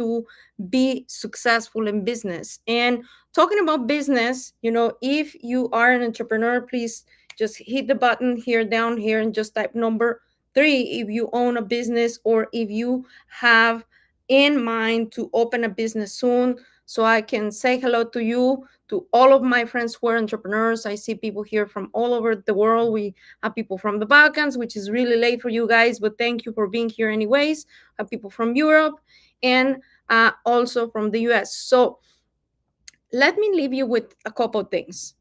to be successful in business. And talking about business, if you are an entrepreneur, please just hit the button here down here and just type number 3 if you own a business or if you have in mind to open a business soon, so I can say hello to you, to all of my friends who are entrepreneurs. I see people here from all over the world. We have people from the Balkans, which is really late for you guys, but thank you for being here anyways. Have people from Europe and also from the US. So let me leave you with a couple of things.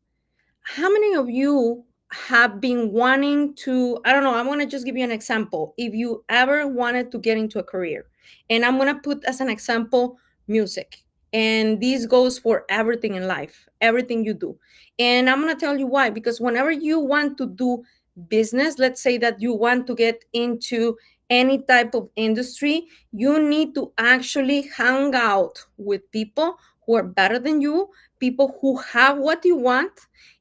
How many of you have been wanting to, I don't know, I want to just give you an example. If you ever wanted to get into a career, and I'm going to put as an example music, and this goes for everything in life, everything you do. And I'm going to tell you why. Because whenever you want to do business, let's say that you want to get into any type of industry, you need to actually hang out with people who are better than you, people who have what you want,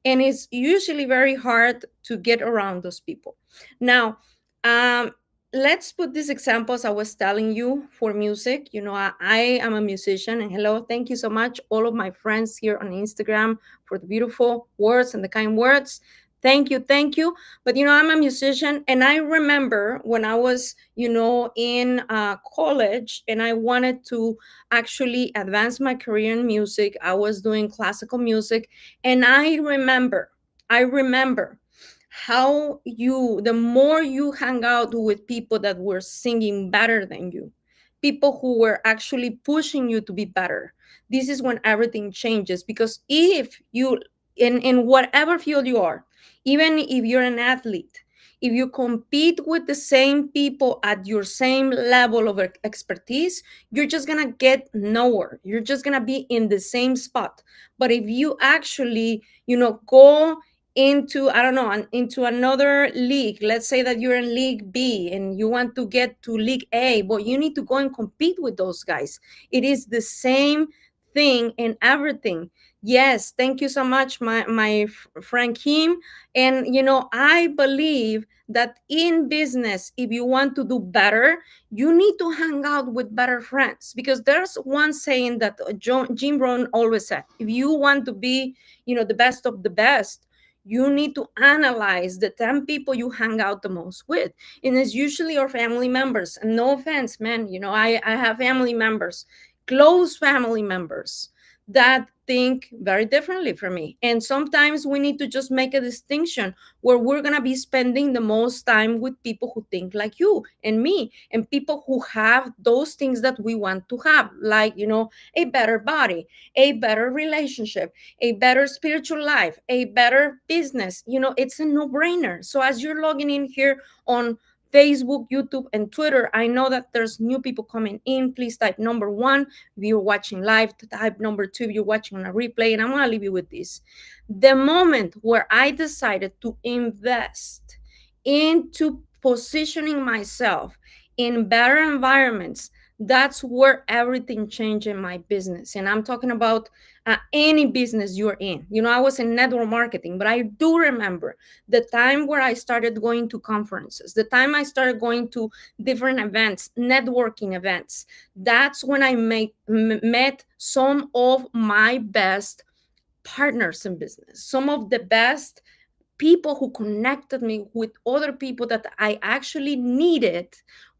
and it's usually very hard to get around those people. Now, um, let's put these examples I was telling you for music. I am a musician, and hello, thank you so much, all of my friends here on Instagram, for the beautiful words and the kind words. Thank you, thank you. But I'm a musician, and I remember when I was, in college, and I wanted to actually advance my career in music. I was doing classical music, and I remember how the more you hang out with people that were singing better than you, people who were actually pushing you to be better, this is when everything changes. Because if you, in whatever field you are, even if you're an athlete, if you compete with the same people at your same level of expertise, you're just gonna get nowhere. You're just gonna be in the same spot. But if you actually, go into, I don't know, into another league, let's say that you're in League B and you want to get to League A, but you need to go and compete with those guys. It is the same thing in everything. Yes, thank you so much, my friend Kim. And I believe that in business, if you want to do better, you need to hang out with better friends. Because there's one saying that Jim Rohn always said: if you want to be, the best of the best, you need to analyze the 10 people you hang out the most with. And it's usually your family members. And no offense, man, I have family members, close family members, that think very differently from me. And sometimes we need to just make a distinction where we're going to be spending the most time with people who think like you and me, and people who have those things that we want to have, like, a better body, a better relationship, a better spiritual life, a better business. It's a no-brainer. So as you're logging in here on Facebook, YouTube, and Twitter, I know that there's new people coming in. Please type number 1 if you're watching live, type number 2 if you're watching on a replay. And I'm going to leave you with this. The moment where I decided to invest into positioning myself in better environments, that's where everything changed in my business. And I'm talking about any business you're in. I was in network marketing, but I do remember the time where I started going to conferences, the time I started going to different events, networking events. That's when I met some of my best partners in business, some of the best people who connected me with other people that I actually needed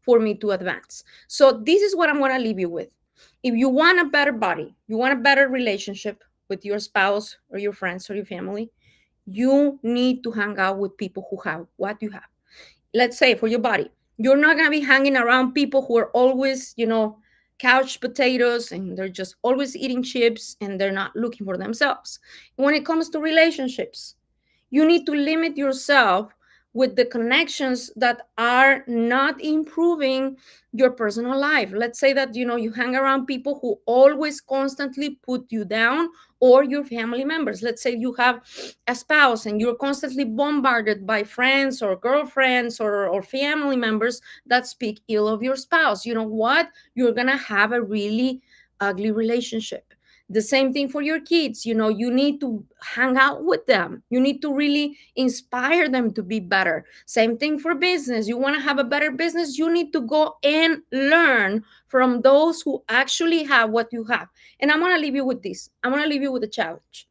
for me to advance. So this is what I'm going to leave you with. If you want a better body, you want a better relationship with your spouse or your friends or your family, you need to hang out with people who have what you have. Let's say for your body, you're not going to be hanging around people who are always, couch potatoes, and they're just always eating chips and they're not looking for themselves. When it comes to relationships, you need to limit yourself with the connections that are not improving your personal life. Let's say that you hang around people who always constantly put you down, or your family members. Let's say you have a spouse and you're constantly bombarded by friends or girlfriends or family members that speak ill of your spouse. You know what? You're gonna have a really ugly relationship. The same thing for your kids. You need to hang out with them. You need to really inspire them to be better. Same thing for business. You want to have a better business, you need to go and learn from those who actually have what you have. And I'm going to leave you with this. I'm going to leave you with a challenge.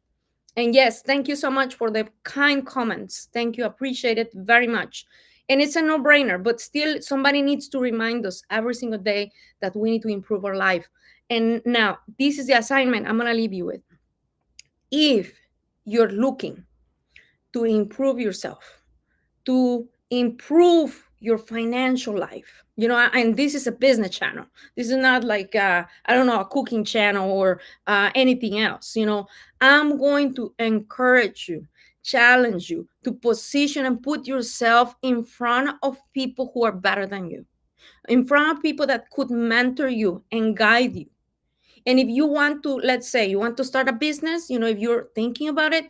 And yes, thank you so much for the kind comments. Thank you. Appreciate it very much. And it's a no brainer, but still, somebody needs to remind us every single day that we need to improve our life. And now, this is the assignment I'm going to leave you with. If you're looking to improve yourself, to improve your financial life, and this is a business channel. This is not like I don't know, a cooking channel or anything else. I'm going to encourage you, challenge you to position and put yourself in front of people who are better than you, in front of people that could mentor you and guide you. And if you want to, let's say you want to start a business, if you're thinking about it,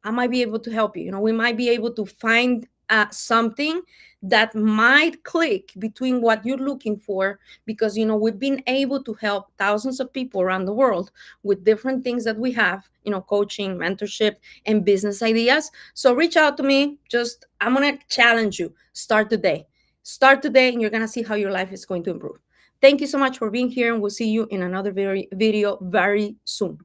I might be able to help you. We might be able to find something that might click between what you're looking for, because we've been able to help thousands of people around the world with different things that we have, coaching, mentorship, and business ideas. So reach out to me. Just, I'm going to challenge you. Start today, and you're going to see how your life is going to improve. Thank you so much for being here, and we'll see you in another video very soon.